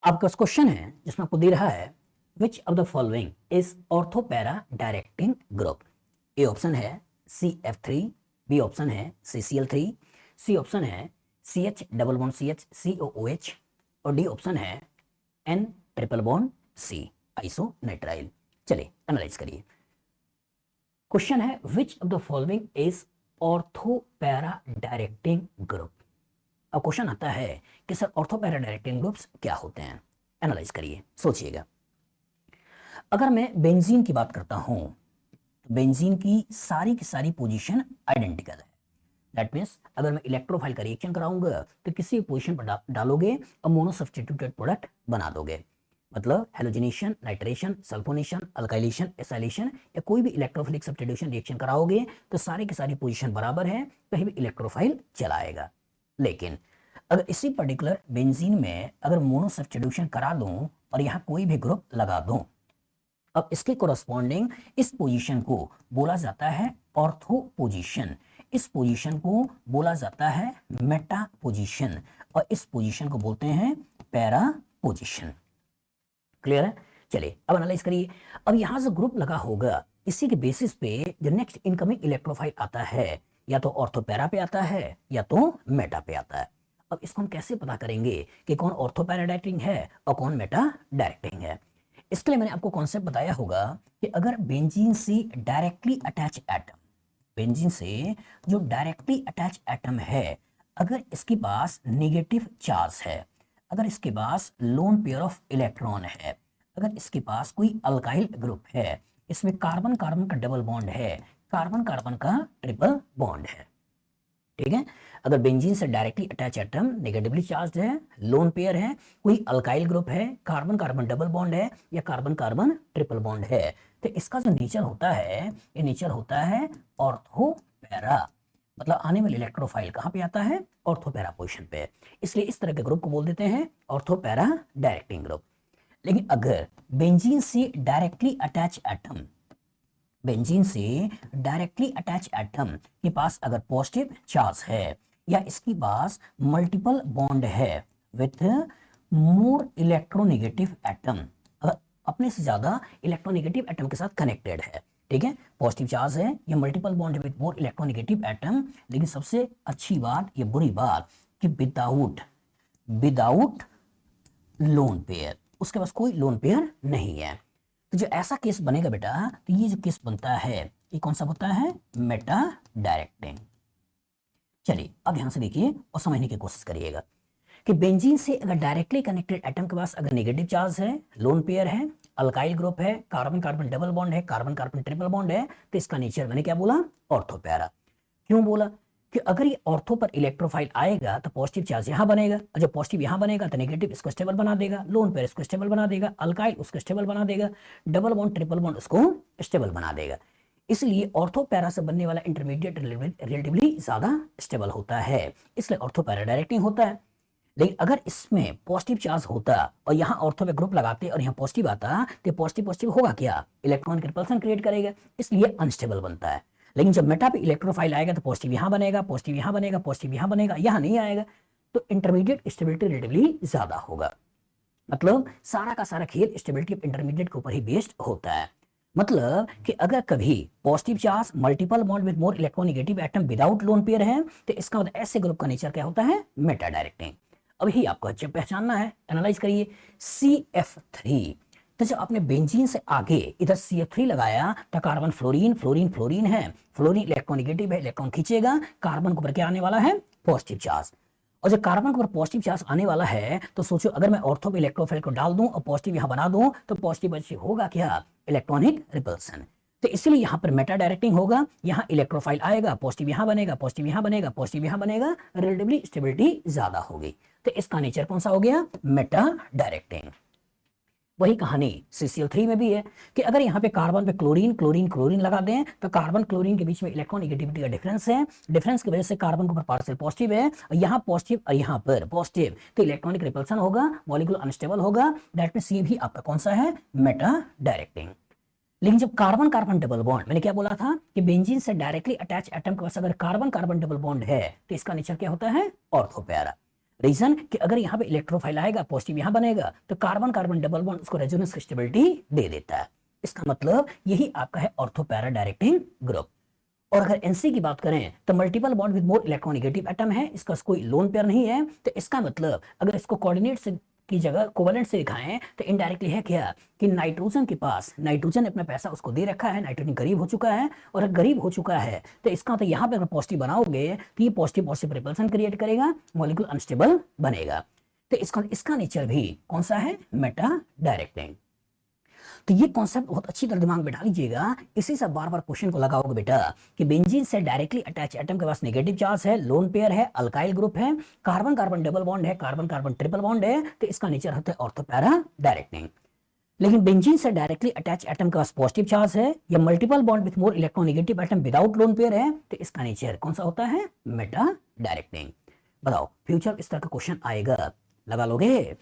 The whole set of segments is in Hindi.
आपका क्वेश्चन है जिसमें आपको दे रहा है which of the following is ortho para directing group. A option है CF3, बी ऑप्शन है CCl3, सी ऑप्शन है CH double bond CH COOH और डी ऑप्शन है N ट्रिपल बॉन्ड C आइसोनाइट्राइल। चलिए एनालाइज करिए। क्वेश्चन है which of the following is ortho para directing group. अब क्वेश्चन आता है कि sir ortho para directing groups क्या होते हैं। एनालाइज करिए, सोचिएगा। अगर मैं बेंजीन की बात करता हूं तो बेंजीन की सारी पोजीशन आइडेंटिकल है। दैट मींस अगर मैं इलेक्ट्रोफाइल का रिएक्शन कराऊंगा तो किसी पोजीशन पर डालोगे और मोनो सब्स्टिट्यूटेड प्रोडक्ट बना दोगे। मतलब halogenation, nitration, sulphonation, alkylation, acylation या कोई भी इलेक्ट्रोफिलिक सब्स्टिट्यूशन रिएक्शन कराओगे तो सारी की सारी पोजीशन बराबर है, कहीं भी इलेक्ट्रोफाइल चलाएगा। लेकिन अगर इसी पर्टिकुलर बेंजीन में अगर मोनो सब्स्टिट्यूशन करा दूं और यहां कोई भी ग्रुप लगा दूं, अब इसके कोरस्पॉन्डिंग इस पोजीशन को बोला जाता है ऑर्थो पोजीशन, इस पोजीशन को बोला जाता है मेटा पोजीशन और इस पोजीशन को बोलते हैं पैरा पोजीशन। क्लियर है? चलिए अब एनालाइज करिए। अब यहां जो ग्रुप लगा होगा इसी के बेसिस पे जो नेक्स्ट इनकमिंग इलेक्ट्रोफाइल आता है या तो ऑर्थो पैरा पे आता है या तो मेटा पे आता है। अब इसको हम कैसे पता करेंगे कि कौन ऑर्थो पैरा डायरेक्टिंग है और कौन मेटा डायरेक्टिंग है। इसके लिए मैंने आपको कॉन्सेप्ट बताया होगा कि अगर बेंजीन से डायरेक्टली अटैच एटम, बेंजीन से जो डायरेक्टली अटैच एटम है, अगर इसके पास नेगेटिव चार्ज है, अगर इसके पास लोन पेयर ऑफ इलेक्ट्रॉन है, अगर इसके पास कोई अल्काइल ग्रुप है, इसमें कार्बन कार्बन का डबल बॉन्ड है, कार्बन कार्बन का ट्रिपल बॉन्ड है, ठीक है। अगर बेंजीन से directly attach atom negatively charge है, लोन पेयर है, कोई अल्काइल ग्रुप है, कार्बन कार्बन डबल बॉन्ड है या कार्बन कार्बन ट्रिपल बॉन्ड है, तो इसका जो नेचर होता है ये नेचर होता है ऑर्थो पैरा। मतलब आने वाले इलेक्ट्रोफाइल कहां पे आता है? ऑर्थो पैरा पोजीशन पे। इसलिए इस तरह के ग्रुप को बोल देते हैं ऑर्थो पैरा डायरेक्टिंग ग्रुप। लेकिन अगर बेंजीन से डायरेक्टली अटैच एटम, बेंजीन से डायरेक्टली अटैच एटम के पास अगर पॉजिटिव चार्ज है या इसके पास मल्टीपल बॉन्ड है विथ मोर इलेक्ट्रोनेगेटिव एटम, अगर अपने से ज्यादा इलेक्ट्रोनेगेटिव एटम के साथ कनेक्टेड है, ठीक है, पॉजिटिव चार्ज है या मल्टीपल बॉन्ड है विथ मोर इलेक्ट्रोनेगेटिव एटम, लेकिन सबसे अच्छी बात ये बुरी बात कि विदाउट लोन पेयर, उसके पास कोई लोन पेयर नहीं है। तो जो ऐसा केस बनेगा बेटा, तो ये जो केस बनता है ये कौन सा होता है? Meta directing. चलिए अब ध्यान से देखिए और समझने की कोशिश करिएगा कि बेंजीन से अगर डायरेक्टली कनेक्टेड एटम के पास अगर नेगेटिव चार्ज है, लोन पेयर है, अल्काइल ग्रुप है, कार्बन कार्बन डबल बॉन्ड है, कार्बन कार्बन ट्रिपल बॉन्ड है, तो इसका नेचर मैंने क्या बोला? Ortho para. क्यों बोला? कि अगर ये ऑर्थो पर इलेक्ट्रोफाइल आएगा तो पॉजिटिव चार्ज यहां बनेगा और जब पॉजिटिव यहां बनेगा तो नेगेटिव इसको स्टेबल बना देगा, लोन पेयर इसको स्टेबल बना देगा, अल्काइल उसको स्टेबल बना देगा, डबल बॉन्ड ट्रिपल बॉन्ड उसको स्टेबल बना देगा। इसलिए ऑर्थो पैरा से बनने वाला इंटरमीडिएट रिलेटिवली ज्यादा स्टेबल होता है, इसलिए ऑर्थो पैरा डायरेक्टिंग होता है। लेकिन अगर इसमें पॉजिटिव चार्ज होता और यहाँ ऑर्थो पे ग्रुप लगाते और यहाँ पॉजिटिव आता तो पॉजिटिव पॉजिटिव होगा क्या? इलेक्ट्रॉन की रिपल्सन क्रिएट करेगा, इसलिए अनस्टेबल बनता है। लेकिन जब मेटा पे इलेक्ट्रोफाइल आएगा तो पॉजिटिव यहां बनेगा, पॉजिटिव यहां बनेगा, पॉजिटिव यहां बनेगा, यहां नहीं आएगा, तो इंटरमीडिएट स्टेबिलिटी रिलेटिवली ज्यादा होगा। मतलब सारा का सारा खेल स्टेबिलिटी ऑफ इंटरमीडिएट के ऊपर ही बेस्ड होता है। मतलब कि अगर कभी positive charge multiple bond with more electronegative atom without lone pair है तो इसका मतलब ऐसे ग्रुप का नेचर क्या होता है? Meta directing. अब ही आपको अच्छे पहचानना है, एनालाइज करिए। CF3, तो जब आपने बेंजीन से आगे इधर CF3 लगाया तो कार्बन फ्लोरीन फ्लोरीन फ्लोरीन है, फ्लोरीन इलेक्ट्रोनेगेटिव है, इलेक्ट्रॉन खींचेगा, कार्बन के ऊपर क्या आने वाला है? Positive charge. और जब कार्बन के ऊपर पॉजिटिव चार्ज आने वाला है तो सोचो अगर मैं ऑर्थो पे इलेक्ट्रोफाइल को डाल दूं और पॉजिटिव यहां बना दूं तो पॉजिटिव होगा क्या? Electronic repulsion. तो इसलिए यहां पर मेटा डायरेक्टिंग होगा, यहां इलेक्ट्रोफाइल आएगा, पॉजिटिव यहां बनेगा, पॉजिटिव यहां बनेगा, पॉजिटिव यहां बनेगा, रिलेटिवली स्टेबिलिटी ज्यादा होगी, तो इसका नेचर कौन सा हो गया? Meta directing. वही कहानी CCl3 में भी है कि अगर यहाँ पे कार्बन पे क्लोरीन क्लोरीन क्लोरीन लगा दें तो कार्बन क्लोरीन के बीच में इलेक्ट्रोनेगेटिविटी का डिफरेंस है, डिफरेंस की वजह से कार्बन के ऊपर पार्शियल पॉजिटिव है और यहाँ पॉजिटिव और यहाँ पर पॉजिटिव, तो इलेक्ट्रॉनिक रिपल्सन होगा, मॉलिक्यूल अनस्टेबल होगा। दैट मींस ये भी आपका कौन सा है? Meta directing. लेकिन जब कार्बन कार्बन डबल बॉन्ड, मैंने क्या बोला था कि बेंजीन से डायरेक्टली अटैच एटम के पास अगर कार्बन कार्बन डबल बॉन्ड है तो इसका नेचर क्या होता है? Ortho para. रीजन कि अगर यहाँ पे इलेक्ट्रोफाइल आएगा, पॉजिटिव यहाँ बनेगा, तो कार्बन कार्बन डबल बॉन्ड उसको रेजोनेंस की स्टेबिलिटी दे देता है। इसका मतलब यही आपका है ऑर्थो पैरा डायरेक्टिंग ग्रुप। और अगर एनसी की बात करें तो multiple bond with more electronegative atom है, इसका कोई लोन पेयर नहीं है, तो इसका मतलब अगर इसको कोऑर्डिनेट से की जगह कोवेलेंट से दिखाएं तो इनडायरेक्टली है क्या कि नाइट्रोजन के पास, नाइट्रोजन ने अपना पैसा उसको दे रखा है, नाइट्रोजन गरीब हो चुका है, और अगर गरीब हो चुका है तो इसका तो यहाँ पे अगर पॉजिटिव बनाओगे तो ये पॉजिटिव पॉजिटिव रिपल्सन क्रिएट करेगा, मॉलिक्यूल अनस्टेबल बनेगा। तो इसका नेचर भी कौन सा है, मेटा डायरेक्टिंग। तो ये कॉन्सेप्ट बहुत अच्छी तरह दिमाग में बैठा लीजिएगा, इसी से बार बार क्वेश्चन को लगाओगे बेटा कि बेंजीन से डायरेक्टली अटैच एटम के पास नेगेटिव चार्ज है, लोन पेयर है, अल्काइल ग्रुप है, कार्बन कार्बन डबल बॉन्ड है, कार्बन कार्बन ट्रिपल बॉन्ड है, तो इसका नेचर होता है ऑर्थो पैरा डायरेक्टिंग। लेकिन बेंजीन से डायरेक्टली अटैच एटम के पास पॉजिटिव चार्ज है या multiple bond with more electronegative atom without lone pair है, तो इसका नेचर कौन सा होता है, मेटा डायरेक्टिंग। बताओ फ्यूचर इस तरह का क्वेश्चन आएगा, लगा लोगे,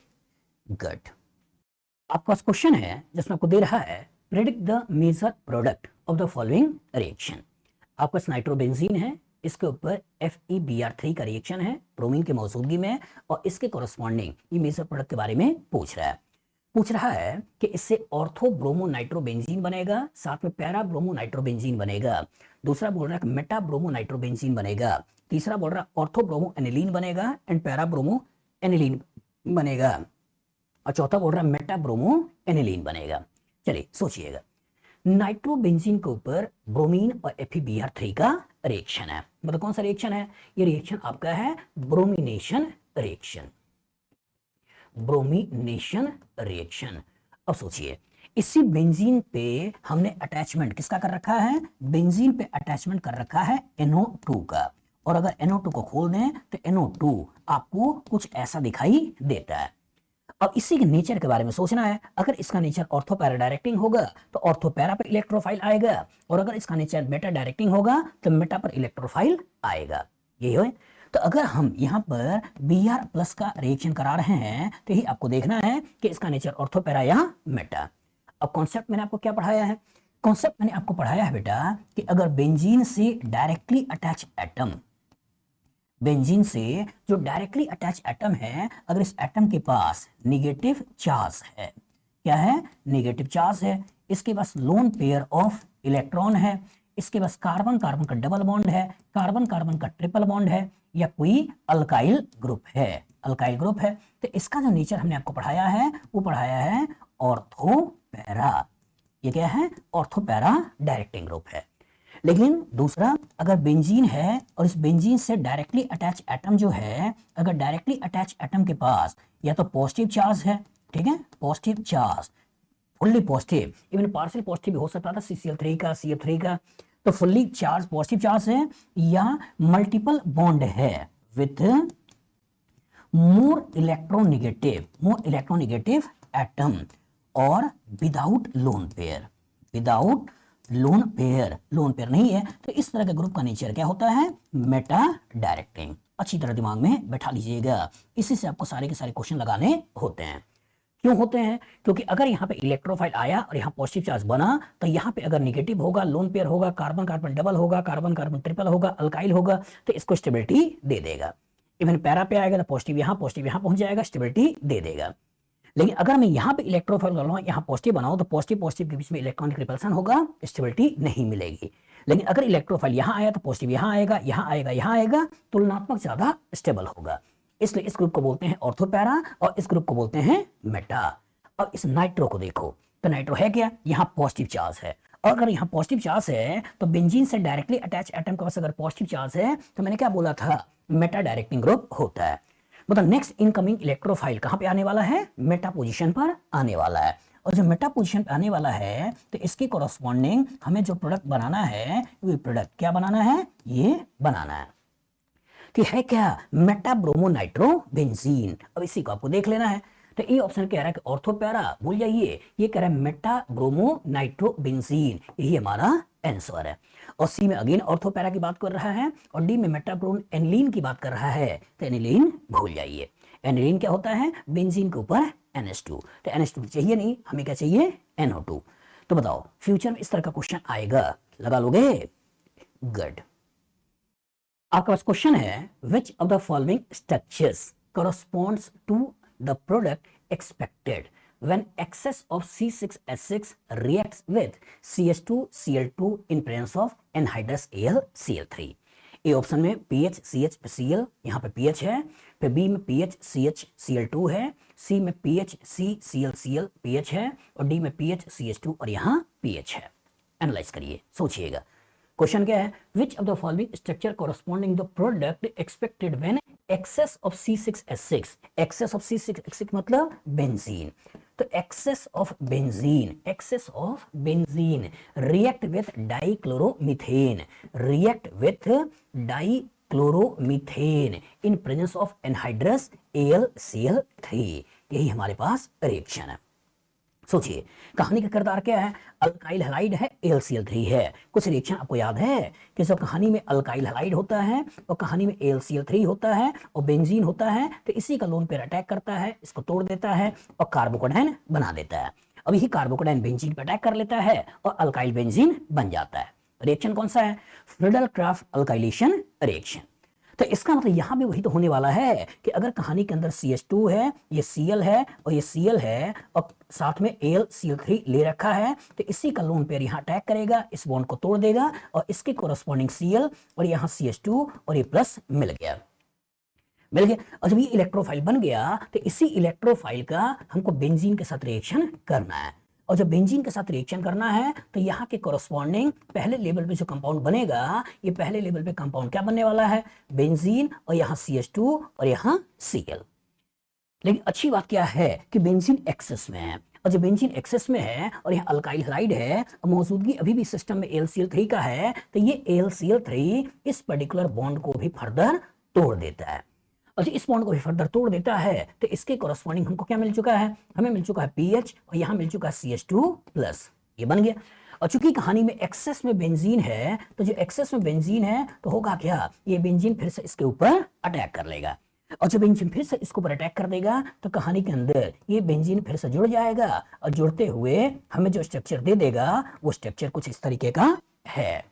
गुड। आपके पास क्वेश्चन है जिसमें आपको दे रहा है predict the major product of the following reaction. आपके पास नाइट्रोबेंजीन है, इसके ऊपर FeBr3 का रिएक्शन है ब्रोमीन की मौजूदगी में, और इसके कोरस्पॉन्डिंग ये मेजर प्रोडक्ट के बारे में पूछ रहा है कि इससे ऑर्थो ब्रोमो नाइट्रोबेंजीन बनेगा, साथ में पैरा ब्रोमो नाइट्रोबेंजीन बनेगा, दूसरा बोल रहा है मेटा ब्रोमो नाइट्रोबेंजीन बनेगा, तीसरा बोल रहा है ऑर्थो ब्रोमो एनिलीन बनेगा एंड पैरा ब्रोमो एनिलीन बनेगा, और चौथा बोल रहा है मेटा ब्रोमो एनिलीन बनेगा। चलिए सोचिएगा, नाइट्रोबेंजीन के ऊपर ब्रोमीन और FeBr3 का रिएक्शन है, मतलब कौन सा रिएक्शन है, ये रिएक्शन आपका है ब्रोमिनेशन रिएक्शन, ब्रोमिनेशन रिएक्शन। अब सोचिए इसी बेंजीन पे हमने अटैचमेंट किसका कर रखा है, बेंजीन पे अटैचमेंट कर रखा है NO2 का, और अगर NO2 को खोल दें तो NO2 आपको कुछ ऐसा दिखाई देता है। अब इसी के नेचर के बारे में सोचना है, अगर इसका नेचर ऑर्थो पैरा डायरेक्टिंग होगा तो ऑर्थो पैरा पर इलेक्ट्रोफाइल आएगा, और अगर इसका नेचर मेटा डायरेक्टिंग होगा तो मेटा पर इलेक्ट्रोफाइल आएगा, यही है। तो अगर हम यहाँ पर Br+ का रिएक्शन करा रहे हैं तो यही आपको देखना है कि इसका नेचर ऑर्थो पैरा या मेटा। अब कॉन्सेप्ट मैंने आपको क्या पढ़ाया है, कॉन्सेप्ट मैंने आपको पढ़ाया है बेटा कि अगर बेंजीन से डायरेक्टली अटैच एटम, बेंजीन से जो डायरेक्टली अटैच एटम है, अगर इस एटम के पास निगेटिव चार्ज है, क्या है, निगेटिव चार्ज है, इसके पास लोन पेयर ऑफ इलेक्ट्रॉन है, इसके पास कार्बन कार्बन का डबल बॉन्ड है, कार्बन कार्बन का ट्रिपल बॉन्ड है, या कोई अल्काइल ग्रुप है, अल्काइल ग्रुप है, तो इसका जो नेचर हमने आपको पढ़ाया है वो पढ़ाया है ऑर्थो पैरा। ये क्या है, ऑर्थो पैरा डायरेक्टिंग ग्रुप है। लेकिन दूसरा, अगर बेंजीन है और इस बेंजीन से डायरेक्टली अटैच एटम जो है, अगर डायरेक्टली अटैच एटम के पास या तो पॉजिटिव चार्ज है, ठीक है, positive charge, fully positive, even partial positive भी हो सकता था CCl3 का, CF3 का, तो फुल्ली चार्ज पॉजिटिव चार्ज है, या मल्टीपल बॉन्ड है विथ मोर इलेक्ट्रोनेगेटिव एटम, और without lone pair, without lone pair नहीं है, तो इस तरह के ग्रुप का नेचर क्या होता है, मेटा डायरेक्टिंग। अच्छी तरह दिमाग में बैठा लीजिएगा, इसी से आपको सारे के सारे क्वेश्चन लगाने होते हैं। क्यों होते हैं, क्योंकि अगर यहाँ पे इलेक्ट्रोफाइल आया और यहाँ पॉजिटिव चार्ज बना, तो यहाँ पे अगर निगेटिव होगा, लोन पेयर होगा, कार्बन कार्बन डबल होगा, कार्बन कार्बन ट्रिपल होगा, अल्काइल होगा, तो इसको स्टेबिलिटी दे देगा। इवन पैरा पे आएगा तो पॉजिटिव यहाँ पहुंच जाएगा, स्टेबिलिटी दे देगा। लेकिन अगर मैं यहाँ पे इलेक्ट्रोफाइल कर लूँ, यहाँ पॉजिटिव बनाऊं, तो पॉजिटिव पॉजिटिव के बीच में इलेक्ट्रॉनिक रिपल्सन होगा, स्टेबिलिटी नहीं मिलेगी। लेकिन अगर इलेक्ट्रोफाइल यहाँ आया तो पॉजिटिव यहाँ आएगा, यहाँ आएगा, यहाँ आएगा, तुलनात्मक ज्यादा स्टेबल होगा। इसलिए इस ग्रुप को बोलते हैं ऑर्थो पैरा और इस ग्रुप को बोलते हैं मेटा। अब इस नाइट्रो को देखो, तो नाइट्रो है क्या, यहाँ पॉजिटिव चार्ज है, और अगर यहाँ पॉजिटिव चार्ज है तो बेंजीन से डायरेक्टली अटैच एटम के पास अगर पॉजिटिव चार्ज है, तो मैंने क्या बोला था, मेटा डायरेक्टिंग ग्रुप होता है। मतलब नेक्स्ट इनकमिंग इलेक्ट्रोफाइल कहां पे आने वाला है, मेटा पोजीशन पर आने वाला है, और जो मेटा पोजीशन पे आने वाला है तो इसके कोरस्पॉन्डिंग हमें जो प्रोडक्ट बनाना है, वो प्रोडक्ट क्या बनाना है, ये बनाना है कि है क्या, मेटा ब्रोमो नाइट्रो बेंजीन। अब इसी को आपको देख लेना है, तो ये ऑप्शन कह रहा है कि ऑर्थो पैरा भूल जाइए, ये कह रहा है मेटा ब्रोमो नाइट्रो बेंजीन, यही हमारा आंसर है। और सी में अगेन ऑर्थो पैरा की बात कर रहा है, और डी में मेटा ब्रोमो एनिलीन की बात कर रहा है, तो एनिलीन भूल जाइए। एनिलीन क्या होता है, बेंजीन के ऊपर NH2, तो NH2 चाहिए नहीं, हमें क्या चाहिए, NO2। तो बताओ फ्यूचर में इस तरह का क्वेश्चन आएगा, लगा लोगे, गुड। आपका पास क्वेश्चन है, which of the following structures corresponds to the product expected when excess of C6H6 reacts with CH2Cl2 in presence of anhydrous AlCl3। A option में पीएच CH Cl, यहाँ पे पीएच है, फिर बी में पीएच CH Cl2 है, सी में पीएच CClCl पीएच है, और डी में पीएच CH2 और यहाँ पीएच है। एनालाइज करिए, सोचिएगा। क्वेश्चन क्या है, which of the following structure corresponding the product expected when excess of C6H6, excess of C6H6 मतलब बेंजीन, तो excess of benzene react with dichloromethane, in presence of anhydrous AlCl3, यही हमारे पास रिएक्शन है। सोचिए, कहानी का किरदार क्या है, अल्काइल हैलाइड है, AlCl3 है। कुछ रिएक्शन आपको याद है कि जब कहानी में अल्काइल हैलाइड होता है और कहानी में AlCl3 होता है और बेंजीन होता है, तो इसी का लोन पेयर अटैक करता है, इसको तोड़ देता है और कार्बोकेटाइन बना देता है। अब यही कार्बोकेटाइन बेंजीन पे अटैक कर लेता है और अल्काइल बेंजीन बन जाता है। रिएक्शन कौन सा है, फ्रीडल-क्राफ्ट अल्काइलेशन रिएक्शन। तो इसका मतलब यहां भी वही तो होने वाला है कि अगर कहानी के अंदर CH2 है, ये Cl है और ये Cl है और साथ में AlCl3 ले रखा है, तो इसी का लोन पेयर यहाँ अटैक करेगा, इस बॉन्ड को तोड़ देगा और इसके कोरस्पॉन्डिंग Cl और यहाँ CH2 और ये प्लस मिल गया। और जब ये इलेक्ट्रोफाइल बन गया तो इसी इलेक्ट्रोफाइल का हमको बेंजीन के साथ रिएक्शन करना है, और जब बेंजीन के साथ रिएक्शन करना है तो यहाँ के कोरस्पॉन्डिंग पहले लेवल पे जो कंपाउंड बनेगा, ये पहले लेवल पे कंपाउंड क्या बनने वाला है, बेंजीन और यहाँ CH2 और यहाँ Cl। लेकिन अच्छी बात क्या है कि बेंजीन एक्सेस में है, और जब बेंजीन एक्सेस में है और यहाँ अल्काइल हैलाइड है और मौजूदगी अभी भी सिस्टम में AlCl3 का है, तो ये AlCl3 इस पर्टिकुलर बॉन्ड को भी फर्दर तोड़ देता है, और जो इस बॉन्ड को भी फर्दर तोड़ देता है तो इसके कोरस्पॉन्डिंग हमको क्या मिल चुका है, हमें मिल चुका है पीएच और यहाँ मिल चुका है CH2+, ये बन गया। और चूंकि कहानी में एक्सेस में बेंजीन है, तो जो एक्सेस में बेंजीन है तो होगा क्या, ये बेंजीन फिर से इसके ऊपर अटैक कर लेगा, और जब बेंजीन फिर से इसके ऊपर अटैक कर देगा तो कहानी के अंदर ये बेंजीन फिर से जुड़ जाएगा, और जुड़ते हुए हमें जो स्ट्रक्चर दे देगा वो स्ट्रक्चर कुछ इस तरीके का है,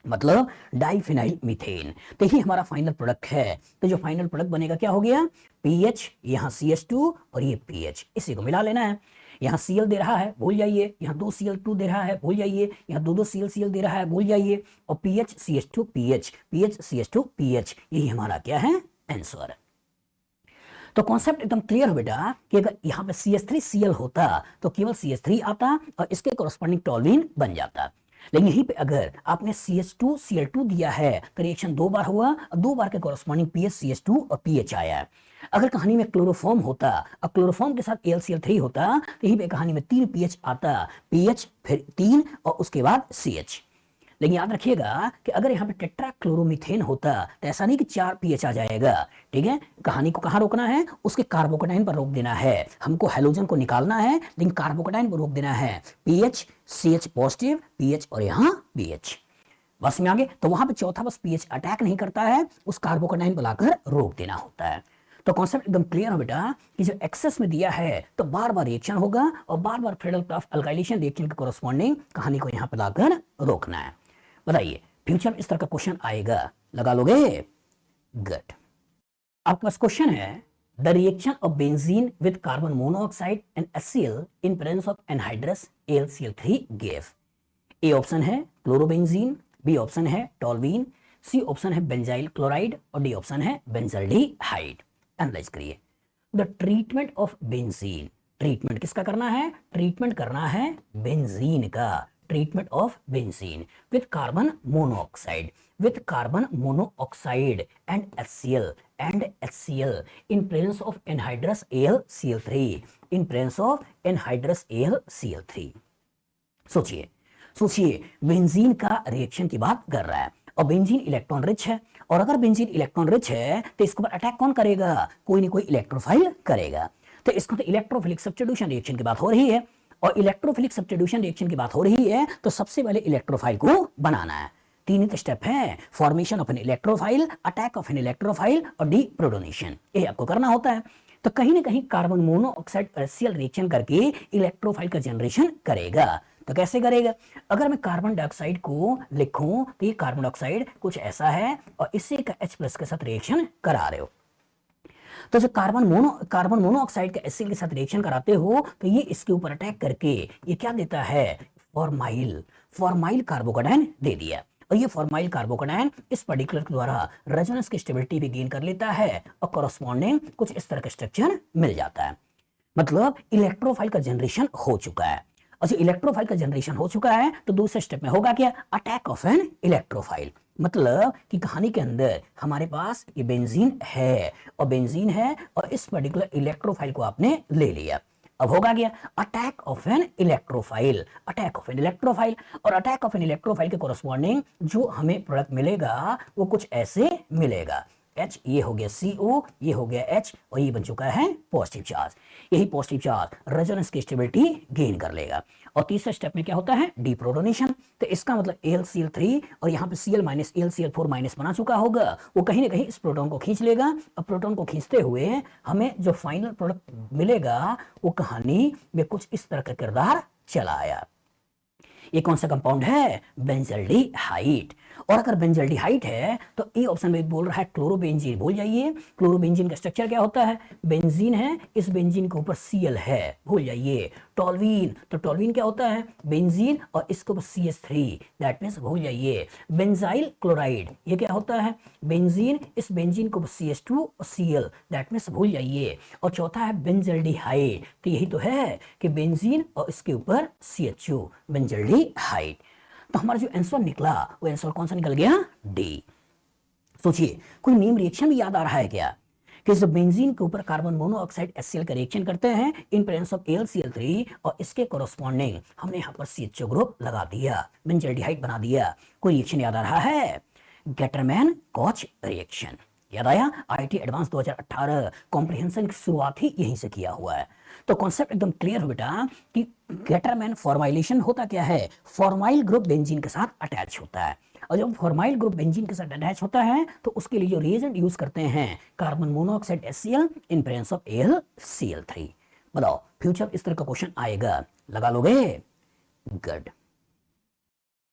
मतलब डाइफिनाइल मीथेन। तो यही हमारा फाइनल प्रोडक्ट है। तो जो फाइनल प्रोडक्ट बनेगा क्या हो गया, पीएच, यहाँ CH2 और ये पीएच, इसी को मिला लेना है। यहाँ Cl दे रहा है, भूल जाइए, यहाँ 2 Cl2 दे रहा है, भूल जाइए, यहाँ 2 Cl दे रहा है, भूल जाइए, और pH CH2 pH, pH CH2 pH, यही हमारा क्या है, आंसर है। तो कॉन्सेप्ट एकदम क्लियर हो बेटा कि अगर यहाँ पे CH3Cl होता तो केवल CH3 आता और इसके कोरस्पॉन्डिंग टॉल्यूइन बन जाता, लेकिन यहीं पे अगर आपने CH2Cl2 दिया है तो रिएक्शन 2 बार हुआ और 2 बार के कोरस्पॉन्डिंग पीएच CH2 और पीएच आया है। अगर कहानी में क्लोरोफॉर्म होता और क्लोरोफॉर्म के साथ AlCl3 होता तो यहीं पे कहानी में 3 पीएच आता, पीएच फिर 3 और उसके बाद CH। लेकिन याद रखिएगा कि अगर यहाँ पे टेट्राक्लोरोमीथेन होता तो ऐसा नहीं कि 4 पीएच आ जाएगा, ठीक है। कहानी को कहाँ रोकना है, उसके कार्बोकेटाइन पर रोक देना है, हमको हेलोजन को निकालना है लेकिन कार्बोकेटाइन पर रोक देना है, पीएच CH पॉजिटिव, पीएच और यहाँ पीएच, बस में आगे। तो वहां पे चौथा बस पीएच अटैक नहीं करता है, उस कार्बोकेटाइन को लाकर रोक देना होता है। तो कॉन्सेप्ट एकदम क्लियर हो बेटा कि जो एक्सेस में दिया है तो बार बार रिएक्शन होगा और बार बार फ्रीडल-क्राफ्ट अल्काइलेशन रिएक्शन के कोरस्पॉन्डिंग कहानी को यहाँ पे लाकर रोकना है। बताइए फ्यूचर में इस तरह का क्वेश्चन आएगा, लगा लोगे? गुड। आपके पास क्वेश्चन है, the reaction of benzene with carbon monoxide and HCl in presence of anhydrous AlCl3 give. A option है क्लोरोबेंजीन, बी ऑप्शन है टॉल्यूइन, सी ऑप्शन है बेंजाइल क्लोराइड और डी ऑप्शन है बेंजल्डिहाइड। एनालाइज करिए। The treatment of benzene, treatment किसका करना है, ट्रीटमेंट करना है बेंजीन का, treatment of benzene with carbon monoxide and HCl in presence of anhydrous AlCl3 सोचिए बेंजीन का रिएक्शन की बात कर रहा है और बेंजीन इलेक्ट्रॉन रिच है, और अगर बेंजीन इलेक्ट्रॉन रिच है तो इसके ऊपर अटैक कौन करेगा, कोई ना कोई इलेक्ट्रोफाइल करेगा। तो इसका तो इलेक्ट्रोफिलिक सब्स्टिट्यूशन रिएक्शन की बात हो रही है, और इलेक्ट्रोफिलिक सब्स्टिट्यूशन रिएक्शन की बात हो रही है तो सबसे पहले इलेक्ट्रोफाइल को बनाना है। 3 स्टेप है, formation of an electrophile, attack of an electrophile और डीप्रोटोनेशन, ये आपको करना होता है। तो कहीं ना कहीं कार्बन मोनोऑक्साइड HCl रिएक्शन करके इलेक्ट्रोफाइल का जनरेशन करेगा। तो कैसे करेगा, अगर मैं कार्बन डाइऑक्साइड को लिखूं तो ये कार्बन डाइऑक्साइड कुछ ऐसा है और इसी का H+ के साथ रिएक्शन करा रहे हो, तो जब कार्बन मोनोऑक्साइड का एसिड के साथ रिएक्शन कराते हो तो ये इसके ऊपर अटैक करके ये क्या देता है, फॉर्माइल कार्बोकेटायन दे दिया। और ये फॉर्माइल कार्बोकेटायन इस पर्टिकुलर के द्वारा रेजोनेंस की स्टेबिलिटी भी गेन कर लेता है और कॉरस्पॉन्डिंग कुछ इस तरह का स्ट्रक्चर मिल जाता है। मतलब इलेक्ट्रोफाइल का जनरेशन हो चुका है। और जो इलेक्ट्रोफाइल का जनरेशन हो चुका है तो दूसरे स्टेप में होगा क्या, अटैक ऑफ एन इलेक्ट्रोफाइल। मतलब कि कहानी के अंदर हमारे पास ये बेंजीन है और इस पर्टिकुलर इलेक्ट्रोफाइल को आपने ले लिया। अब होगा क्या, अटैक ऑफ एन इलेक्ट्रोफाइल। और अटैक ऑफ एन इलेक्ट्रोफाइल के कोरस्पॉन्डिंग जो हमें प्रोडक्ट मिलेगा वो कुछ ऐसे मिलेगा। H, ये हो गया CO, ये हो गया H और ये बन चुका है पॉजिटिव चार्ज। यही पॉजिटिव चार्ज रेजोनेंस की स्टेबिलिटी गेन कर लेगा। और तीसरे स्टेप में क्या होता है, डीप्रोटोनेशन। तो इसका मतलब AlCl3 और यहाँ पे Cl- AlCl4- बना चुका होगा, वो कहीं ना कहीं इस प्रोटॉन को खींच लेगा। और प्रोटॉन को खींचते हुए हमें जो फाइनल प्रोडक्ट मिलेगा वो कहानी में कुछ इस तरह का किरदार चला आया। ये कौन सा कंपाउंड है, बेंजल्डिहाइड। और अगर बेंजल्डिहाइड है तो ए ऑप्शन में बोल रहा है क्लोरोबेंजीन, भूल जाइए। क्लोरोबेंजीन का स्ट्रक्चर क्या होता है, बेंजीन है, इस बेंजीन के ऊपर Cl है, भूल जाइए। टोल्वीन, तो टोल्वीन क्या होता है, बेंजीन और इसके ऊपर CH3, दैट मींस भूल जाइए। बेंजाइल क्लोराइड, ये क्या होता है, बेंजीन, इस बेंजीन के ऊपर CH2 और Cl, दैट मींस भूल जाइए। और चौथा है बेंजल्डिहाइड, तो यही तो है कि बेंजीन और इसके ऊपर CHO, बेंजल्डिहाइड। तो हमारा जो आंसर निकला वो आंसर कौन सा निकल गया, डी। सोचिए कोई नेम रिएक्शन भी याद आ रहा है क्या, कि जब बेंजीन के ऊपर कार्बन मोनोऑक्साइड HCl का रिएक्शन करते हैं इन प्रेजेंस ऑफ AlCl3 और इसके कोरस्पॉन्डिंग हमने यहाँ पर CHO ग्रुप लगा दिया, बेंजल्डिहाइड बना दिया। कोई रिएक्शन याद आ रहा है, गेटरमैन कॉच रिएक्शन। याद आया, IIT एडवांस 2018 कॉम्प्रिहेंशन की शुरुआत ही यहीं से किया हुआ है। तो कॉन्सेप्ट एकदम क्लियर हो बेटा कि गेटरमैन फॉर्माइलेशन होता क्या है, फॉर्माइल ग्रुप बेंजीन के साथ अटैच होता है। और जब फॉर्माइल ग्रुप बेंजीन के साथ अटैच होता है तो उसके लिए जो रिएजेंट यूज करते हैं carbon monoxide HCl in presence of AlCl3। बताओ फ्यूचर इस तरह का क्वेश्चन आएगा, लगा लोगे, गुड।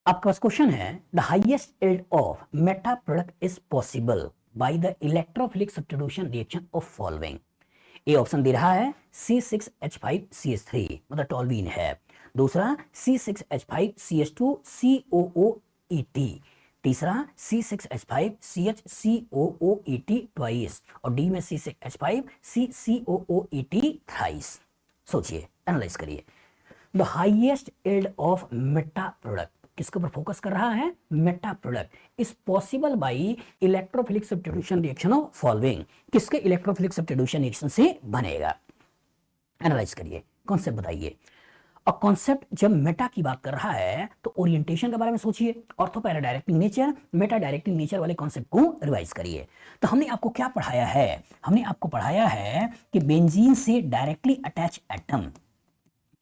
आपके पास क्वेश्चन है, the highest yield of meta product is possible by the electrophilic substitution reaction of following. A option दे रहा है C6H5CH3 मतलब टोल्वीन है, दूसरा C6H5CH2COOET, तीसरा C6H5CHCOOET ट्वाइस और डी में C6H5CCOOET थ्राइस। सोचिए, एनालाइज करिए। The highest yield of meta product किसके ऊपर फोकस कर रहा है, Meta product is possible bye electrophilic substitution reaction of following. किसके इलेक्ट्रोफिलिक सब्स्टिट्यूशन रिएक्शन से बनेगा, एनालाइज करिए, कॉन्सेप्ट बताइए। और कॉन्सेप्ट जब मेटा की बात कर रहा है तो ओरिएंटेशन के बारे में सोचिए, ortho para directing nature, Meta directing nature वाले कॉन्सेप्ट को रिवाइज करिए। तो हमने आपको क्या पढ़ाया है, हमने आपको पढ़ाया है कि बेंजीन से डायरेक्टली अटैच एटम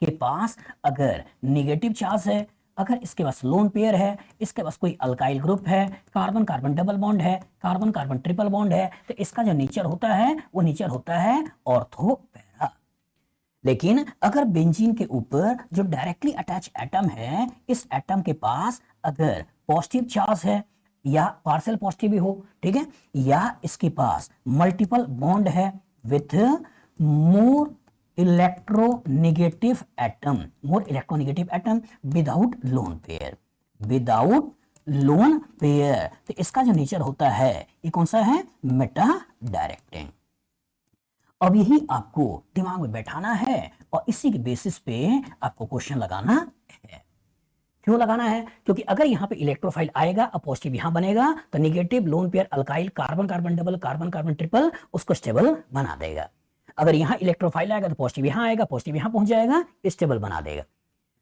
के पास अगर नेगेटिव चार्ज है, अगर इसके पास लोन पेयर है, इसके पास कोई अल्काइल ग्रुप है, कार्बन कार्बन डबल बॉन्ड है, कार्बन कार्बन ट्रिपल बॉन्ड है, तो इसका जो नेचर होता है वो नेचर होता है ऑर्थो पैरा। लेकिन अगर बेंजीन के ऊपर जो डायरेक्टली अटैच एटम है, इस एटम के पास अगर पॉजिटिव चार्ज है या पार्शियल पॉजिटिव भी हो, ठीक है, या इसके पास मल्टीपल बॉन्ड है with more electronegative atom without lone pair, तो इसका जो नेचर होता है ये कौन सा है, मेटा डायरेक्टिंग। अब यही आपको दिमाग में बैठाना है और इसी के बेसिस पे आपको क्वेश्चन लगाना है। क्यों लगाना है, क्योंकि अगर यहाँ पे इलेक्ट्रोफाइल आएगा और पॉजिटिव यहाँ बनेगा तो negative lone pair alkyl carbon carbon double carbon carbon triple उसको स्टेबल बना देगा। अगर यहाँ इलेक्ट्रोफाइल आएगा तो पॉजिटिव यहाँ आएगा, पॉजिटिव यहाँ पहुंच जाएगा, स्टेबल बना देगा।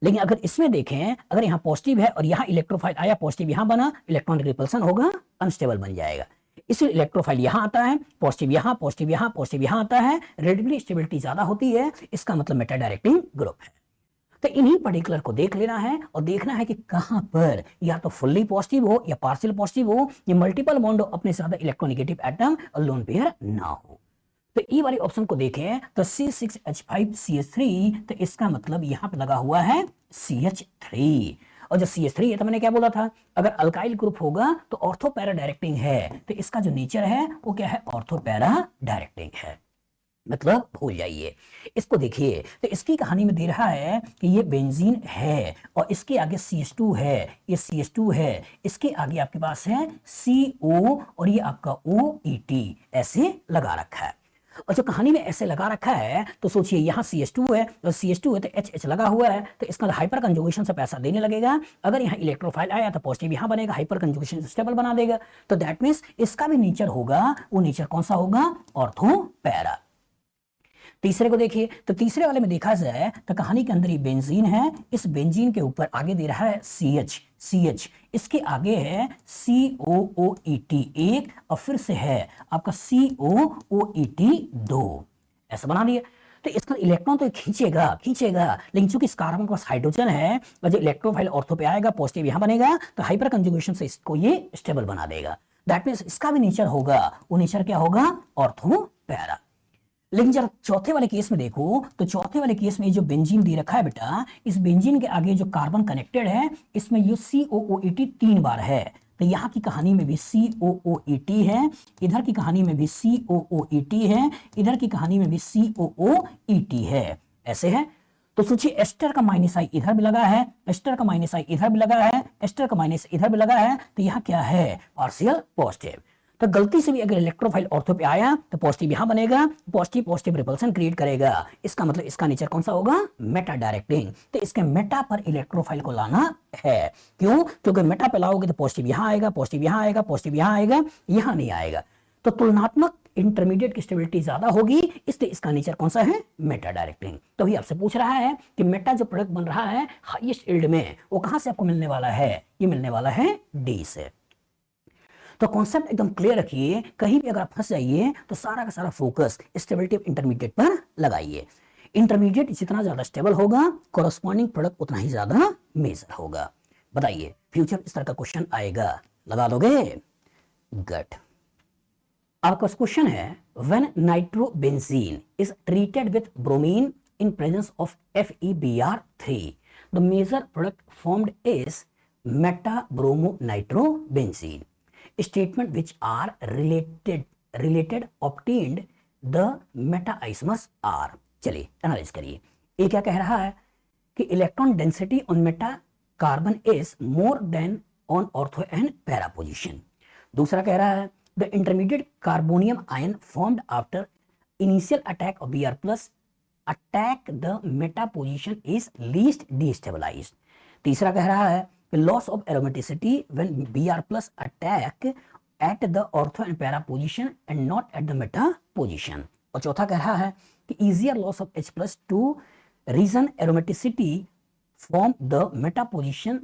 लेकिन अगर इसमें देखें, अगर यहाँ पॉजिटिव है और यहाँ इलेक्ट्रोफाइल आया, पॉजिटिव यहाँ बना, इलेक्ट्रॉनिक रिपल्सन होगा, अनस्टेबल बन जाएगा। इसलिए इलेक्ट्रोफाइल यहाँ आता है, पॉजिटिव यहाँ, पॉजिटिव यहाँ, पॉजिटिव यहाँ आता है, रेडिकली स्टेबिलिटी ज्यादा होती है, इसका मतलब मेटा डायरेक्टिंग ग्रुप है। तो इन्हीं पर्टिकुलर को देख लेना है और देखना है कि कहां पर या तो फुल्ली पॉजिटिव हो या पार्शियल पॉजिटिव हो, या मल्टीपल बॉन्ड हो, अपने साथ इलेक्ट्रोनेगेटिव एटम और लोन पेयर ना हो। तो ई वाले ऑप्शन को देखें तो C6H5CH3, तो इसका मतलब यहां पे लगा हुआ है CH3 और जो CH3 है तो मैंने क्या बोला था, अगर अल्काइल ग्रुप होगा तो ऑर्थो पैरा डायरेक्टिंग है, तो इसका जो नेचर है वो क्या है, ऑर्थो पैरा डायरेक्टिंग है, मतलब भूल जाइए इसको। देखिए तो इसकी कहानी में दे रहा है कि ये बेंजीन है और इसके आगे CH2 है, ये CH2 है, इसके आगे आपके पास है CO और ये आपका OET ऐसे लगा रखा है। और जो कहानी में ऐसे लगा रखा है तो सोचिए यहाँ CH2 है और CH2 है तो HH लगा हुआ है, तो इसका हाइपर कंजुगेशन से पैसा देने लगेगा। अगर यहाँ इलेक्ट्रोफाइल आया तो पॉजिटिव यहाँ बनेगा, हाइपर कंजुगेशन स्टेबल बना देगा। तो दैट मींस इसका भी नेचर होगा, वो नेचर कौन सा होगा, ऑर्थो पैरा। तीसरे को देखिए, तो तीसरे वाले में देखा जाए तो कहानी के अंदर ये बेंजीन है, इस बेंजीन के ऊपर आगे दे रहा है CH, इसके आगे है COOET एक और फिर से है आपका COOET 2, ऐसा बना दिया। तो इसका इलेक्ट्रॉन तो खींचेगा, लेकिन चूंकि इस कार्बन के पास हाइड्रोजन है और जो इलेक्ट्रोफाइल ऑर्थो पे आएगा पॉजिटिव यहां बनेगा, तो हाइपर कंजुगेशन से इसको ये स्टेबल बना देगा। दैट मींस इसका भी नेचर होगा, वो नेचर क्या होगा, ऑर्थो पैरा। लेकिन जब चौथे वाले केस में देखो तो चौथे वाले केस में जो बेंजीन दे रखा है बेटा, इस बेंजीन के आगे जो कार्बन कनेक्टेड है इसमें ये COOET 3 बार है, तो यहाँ की कहानी में भी COOET है, इधर की कहानी में भी COOET है, इधर की कहानी में भी COOET है, ऐसे है। तो सोचिए एस्टर का माइनस आई इधर भी लगा है, एस्टर का माइनस आई इधर भी लगा है, एस्टर का माइनस इधर भी लगा है, तो यहाँ क्या है, पार्शियल पॉजिटिव। तो गलती से भी अगर इलेक्ट्रोफाइल ऑर्थो पे आया तो पॉजिटिव यहां बनेगा, पॉजिटिव रिपल्सन क्रिएट करेगा। इसका मतलब इसका नेचर कौन सा होगा, मेटा डायरेक्टिंग। तो इसके मेटा पर इलेक्ट्रोफाइल को लाना है, क्यों, क्योंकि मेटा पे लाओगे तो पॉजिटिव यहां आएगा, पॉजिटिव यहां आएगा, पॉजिटिव यहां आएगा, यहां नहीं आएगा। तो तुलनात्मक इंटरमीडिएट की स्टेबिलिटी ज्यादा होगी, इसलिए इसका नेचर कौन सा है, मेटा डायरेक्टिंग। तो भी आपसे पूछ रहा है कि मेटा जो प्रोडक्ट बन रहा है हाईएस्ट यील्ड में, वो कहां से आपको मिलने वाला है, ये मिलने वाला है डी से। तो कॉन्सेप्ट एकदम क्लियर रखिए, कहीं भी अगर आप फंस जाइए तो सारा का सारा फोकस स्टेबिलिटी ऑफ इंटरमीडिएट पर लगाइए। इंटरमीडिएट जितना ज्यादा स्टेबल होगा, कोरस्पॉन्डिंग प्रोडक्ट उतना ही ज्यादा मेजर होगा। बताइए फ्यूचर इस तरह का क्वेश्चन आएगा, लगा दोगे, गुड। आपका क्वेश्चन है, when nitrobenzene is treated with bromine in presence of FeBr3, the major product formed is meta-bromo-nitrobenzene. Statement which are related obtained the meta isomers are. चलिए एनालाइज करिए। ये क्या कह रहा है कि electron density on meta carbon is more than on ortho and para position. दूसरा कह रहा है the intermediate carbonium ion formed after initial attack of Br plus attack the meta position is least destabilised. तीसरा कह रहा है loss of aromaticity when Br plus attack at the ortho and para position and not at the meta position. और चौथा कह रहा है कि easier loss of H plus to reason aromaticity from the meta position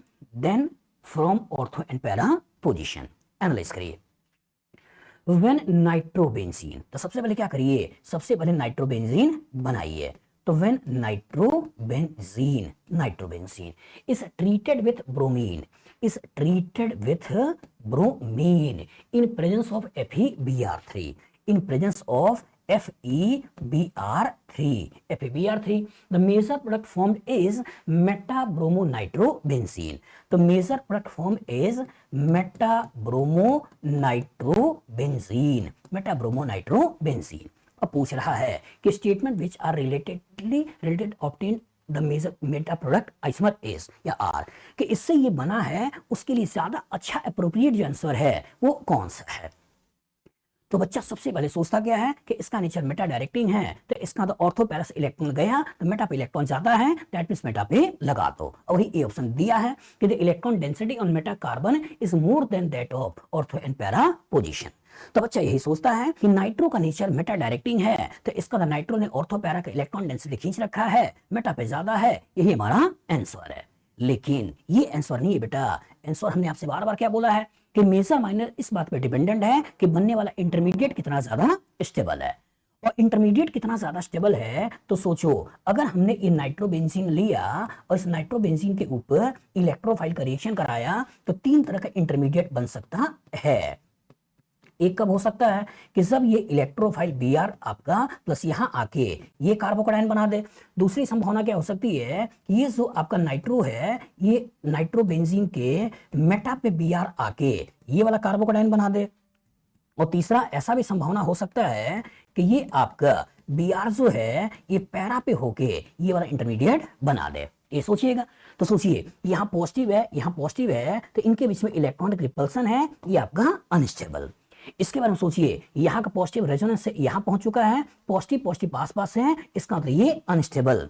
than from ortho and para position। Analyse करिए। When नाइट्रोबेंजीन, तो सबसे पहले क्या करिए, सबसे पहले नाइट्रोबेंजीन बनाइए। तो when nitrobenzene is treated with bromine in presence of FeBr3, in presence of FeBr3, the major product formed is meta-bromo-nitrobenzene. The major product formed is meta-bromo-nitrobenzene। अब पूछ रहा है कि statement which are related obtain the major meta product isomer S या आर, कि इससे ये बना है, उसके लिए ज्यादा अच्छा अप्रोप्रिएट जो आंसर है वो कौन सा है। तो बच्चा सबसे पहले सोचता क्या है कि इसका नेचर मेटा डायरेक्टिंग है, तो इसका तो ऑर्थो पैरा से इलेक्ट्रॉन गया तो मेटा पे इलेक्ट्रॉन जाता है, दैट मींस मेटा पे लगा दो। और वही ए ऑप्शन दिया है कि the electron density on meta carbon is more then that of ortho and para position. तो बच्चा यही सोचता है कि नाइट्रो का नेचर मेटा डायरेक्टिंग है, तो इसका तो नाइट्रो ने ऑर्थो पैरा का इलेक्ट्रॉन डेंसिटी खींच रखा है, मेटा पे ज्यादा है, यही हमारा आंसर है। लेकिन ये आंसर नहीं है बेटा। आंसर हमने आपसे बार बार क्या बोला है कि मेजर माइनर इस बात पे डिपेंडेंट है कि बनने वाला इंटरमीडिएट कितना ज्यादा स्टेबल है। और इंटरमीडिएट कितना ज्यादा स्टेबल है, तो सोचो अगर हमने ये नाइट्रोबेंजीन लिया और इस नाइट्रोबेंजीन के ऊपर इलेक्ट्रोफाइल का रिएक्शन कराया तो तीन तरह का इंटरमीडिएट बन सकता है। एक कब हो सकता है कि जब ये इलेक्ट्रोफाइल Br आपका प्लस यहाँ आके ये कार्बोकैटायन बना दे। दूसरी संभावना क्या हो सकती है कि ये जो आपका नाइट्रो है ये नाइट्रोबेंजीन के मेटा पे Br आके ये वाला कार्बोकैटायन बना दे। और तीसरा ऐसा भी संभावना हो सकता है कि ये आपका Br जो है ये पैरा पे होके ये वाला इंटरमीडिएट बना दे। ये सोचिएगा। तो सोचिए यहाँ पॉजिटिव है तो इनके बीच में इलेक्ट्रॉनिक रिपल्सन है, ये आपका अनस्टेबल। इसके बारे में सोचिए, यहाँ का पॉजिटिव रेजोनेंस से यहाँ पहुंच चुका है, पॉजिटिव पास पास है, इसका मतलब ये अनस्टेबल।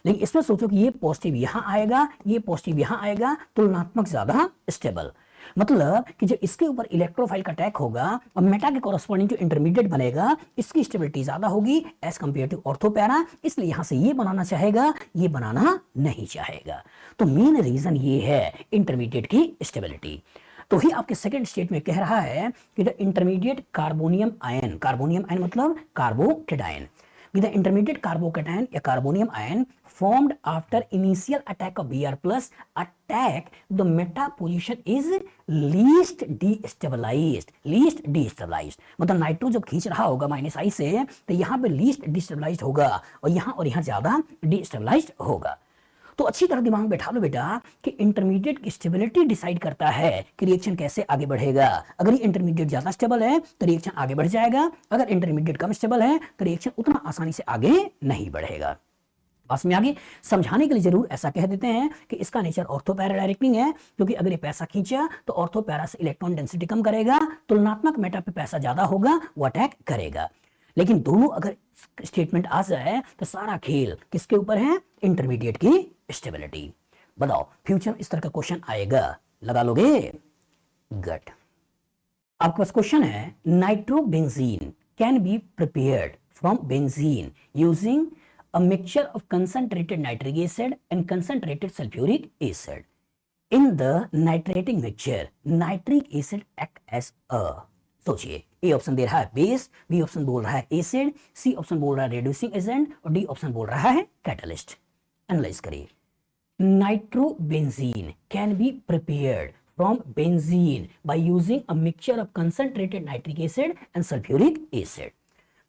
लेकिन इसमें सोचो कि ये पॉजिटिव यहाँ आएगा, ये पॉजिटिव यहाँ आएगा, तुलनात्मक ज्यादा स्टेबल। मतलब कि जब इसके ऊपर इलेक्ट्रोफाइल का अटैक होगा और मेटा के कॉरस्पॉन्डिंग जो इंटरमीडिएट बनेगा इसकी स्टेबिलिटी ज्यादा होगी एज कंपेयर टू ऑर्थोपैरा, इसलिए यहां से ये बनाना चाहेगा, ये बनाना नहीं चाहेगा। तो मेन रीजन ये है इंटरमीडिएट की स्टेबिलिटी। तो ही आपके सेकंड स्टेट में कह रहा है कि द इंटरमीडिएट कार्बोनियम आयन मतलब carbocation, with the intermediate carbocation या carbonium ion formed after initial attack of Br plus attack the meta position is least destabilized। मतलब नाइट्रो जब खींच रहा होगा -I से तो यहाँ पे लीस्ट डिस्टेबलाइज्ड होगा और यहाँ ज्यादा डिस्टेबलाइज्ड होगा। तो अच्छी तरह दिमाग में बैठा लो बेटा कि इंटरमीडिएट की स्टेबिलिटी डिसाइड करता है कि रिएक्शन कैसे आगे बढ़ेगा। अगर ये इंटरमीडिएट ज्यादा स्टेबल है तो रिएक्शन आगे बढ़ जाएगा, अगर इंटरमीडिएट कम स्टेबल है तो रिएक्शन उतना आसानी से आगे नहीं बढ़ेगा। पास में आगे समझाने के लिए जरूर ऐसा कह देते हैं कि इसका नेचर ऑर्थोपैरा डायरेक्टिंग है, क्योंकि अगर ये पैसा खींचा तो ऑर्थोपैरा से इलेक्ट्रॉन डेंसिटी कम करेगा, तुलनात्मक मेटा पे पैसा ज्यादा होगा, वो अटैक करेगा। लेकिन दोनों अगर स्टेटमेंट आ जाए तो सारा खेल किसके ऊपर है? इंटरमीडिएट की स्टेबिलिटी। बताओ फ्यूचर इस तरह का क्वेश्चन आएगा, लगा लोगे? गट। आपके पास क्वेश्चन है nitrobenzene can be prepared from benzene using a mixture of concentrated nitric acid and concentrated sulfuric acid. In the nitrating mixture, nitric acid act as a, सोचिए ए ऑप्शन दे रहा है बेस, बी ऑप्शन बोल रहा है एसिड, सी ऑप्शन बोल रहा है रिड्यूसिंग एजेंट और डी ऑप्शन बोल रहा है कैटलिस्ट। एनालाइज करिए। Nitrobenzene can be prepared from benzene by using a mixture of concentrated nitric acid and sulfuric acid।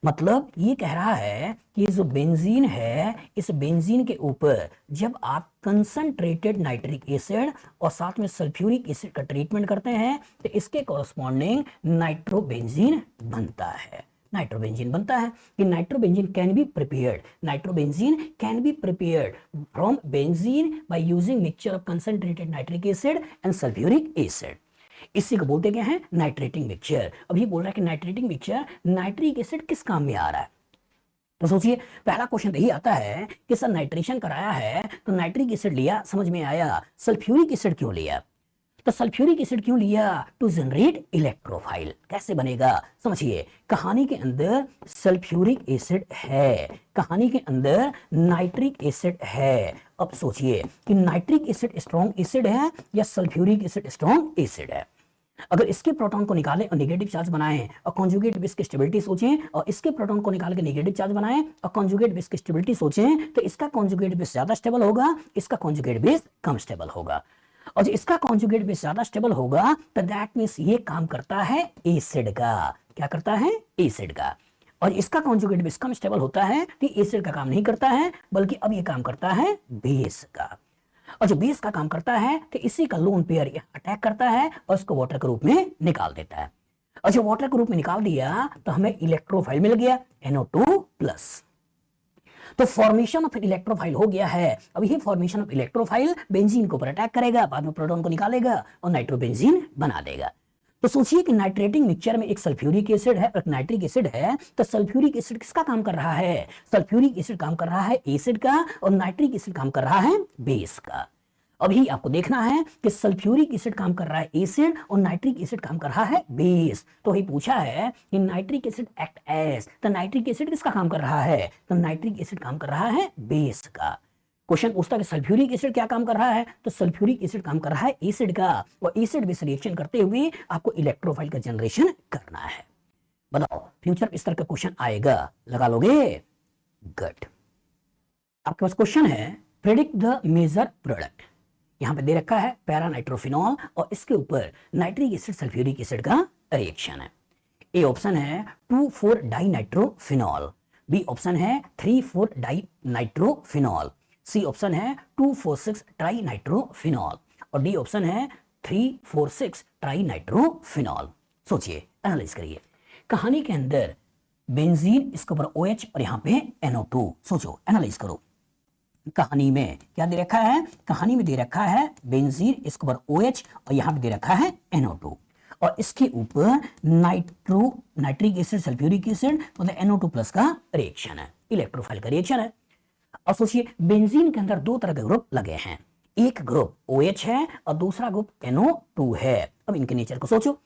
मतलब ये कह रहा है कि जो बेंजीन है इस बेंजीन के ऊपर जब आप कंसंट्रेटेड नाइट्रिक एसिड और साथ में सल्फ्यूरिक एसिड का ट्रीटमेंट करते हैं तो इसके कॉरस्पॉन्डिंग नाइट्रोबेंजीन बनता है। कि nitrobenzene can be prepared from benzene by using mixture of concentrated nitric acid and sulphuric acid. इसी को बोलते क्या है? Nitrating mixture. अभी बोल रहा है कि नाइट्रेटिंग मिक्सचर नाइट्रिक एसिड किस काम में आ रहा है? तो सोचिए पहला क्वेश्चन यही आता है कि सर नाइट्रेशन कराया है तो नाइट्रिक एसिड लिया, समझ में आया, सल्फ्यूरिक एसिड क्यों लिया? तो सल्फ्यूरिक एसिड क्यों लिया? To generate electrophile. कैसे बनेगा समझिए, कहानी के अंदर सल्फ्यूरिक एसिड है, कहानी के अंदर नाइट्रिक एसिड है। अब सोचिए कि नाइट्रिक एसिड स्ट्रॉन्ग एसिड है या सल्फ्यूरिक एसिड स्ट्रॉन्ग एसिड है। अगर इसके प्रोटॉन को निकालें और नेगेटिव चार्ज बनाएं और कॉन्जुगेट बेस की स्टेबिलिटी सोचें, और इसके प्रोटॉन को निकाल के नेगेटिव चार्ज बनाएं और कॉन्जुगेट बेस की स्टेबिलिटी सोचें, तो इसका कॉन्जुगेट बेस ज्यादा स्टेबल होगा, इसका कॉन्जुगेट बेस कम स्टेबल होगा। और जो इसका कॉन्जुगेट बेस ज्यादा स्टेबल होगा तो दैट मींस ये काम करता है एसिड का। क्या करता है? एसिड का। और इसका कॉन्जुगेट बेस कम स्टेबल होता है तो एसिड का काम नहीं करता है, बल्कि अब ये काम करता है बेस का। और जो बेस का काम करता है तो इसी का लोन पेयर अटैक करता है और उसको वाटर के रूप में निकाल देता है। और जो वाटर के रूप में निकाल दिया तो हमें इलेक्ट्रोफाइल मिल गया NO2+। तो फॉर्मेशन ऑफ इलेक्ट्रोफाइल हो गया है। अब ये फॉर्मेशन ऑफ इलेक्ट्रोफाइल बेंजीन के ऊपर अटैक करेगा, बाद में प्रोटॉन को निकालेगा और नाइट्रोबेंजीन बना देगा। तो सोचिए कि नाइट्रेटिंग मिक्सचर में एक सल्फ्यूरिक एसिड है और नाइट्रिक एसिड है, तो सल्फ्यूरिक एसिड किसका काम कर रहा है? सल्फ्यूरिक एसिड काम कर रहा है एसिड का और नाइट्रिक एसिड काम कर रहा है बेस का। अभी आपको देखना है कि सल्फ्यूरिक एसिड काम कर रहा है एसिड और नाइट्रिक एसिड काम कर रहा है बेस। तो ही पूछा है कि नाइट्रिक एसिड एक्ट एज, तो नाइट्रिक एसिड किसका काम कर रहा है? तो नाइट्रिक एसिड काम कर रहा है बेस का। क्वेश्चन पूछता है कि सल्फ्यूरिक एसिड क्या काम कर रहा है? तो सल्फ्यूरिक एसिड काम कर रहा है एसिड का, और एसिड बेस रिएक्शन करते हुए आपको इलेक्ट्रोफाइल का जनरेशन करना है। बताओ फ्यूचर इस तरह का क्वेश्चन आएगा, लगा लोगे? गुड। आपके पास क्वेश्चन है प्रेडिक्ट द मेजर प्रोडक्ट। यहां पे दे रखा है पैरा नाइट्रोफिनॉल और इसके ऊपर नाइट्रिक एसिड सल्फ्यूरिक एसिड का रिएक्शन है। ए ऑप्शन है 2,4 डाइनाइट्रोफिनॉल, बी ऑप्शन है 3,4 डाइनाइट्रोफिनॉल, सी ऑप्शन है 2,4,6 ट्राइनाइट्रोफिनॉल और डी ऑप्शन है 3,4,6 ट्राइनाइट्रोफिनॉल। सोचिए, एनालाइज करिए। कहानी के अंदर बेंजीन, इसके ऊपर OH और यहाँ पे NO2। सोचो, एनालाइज करो। कहानी में क्या दे रखा है? कहानी में दे रखा है बेंजीन, इसके ऊपर OH और यहाँ पे दे रखा है NO2 और इसके ऊपर नाइट्रिक एसिड, सल्फ्यूरिक एसिड, मतलब NO2 प्लस का रिएक्शन है, इलेक्ट्रोफाइल का रिएक्शन है। और सोचिए, बेंजीन के अंदर दो तरह के ग्रुप लगे हैं, एक ग्रुप OH है और दूसरा ग्रुप NO2 है। अब इनके नेचर को सोचो,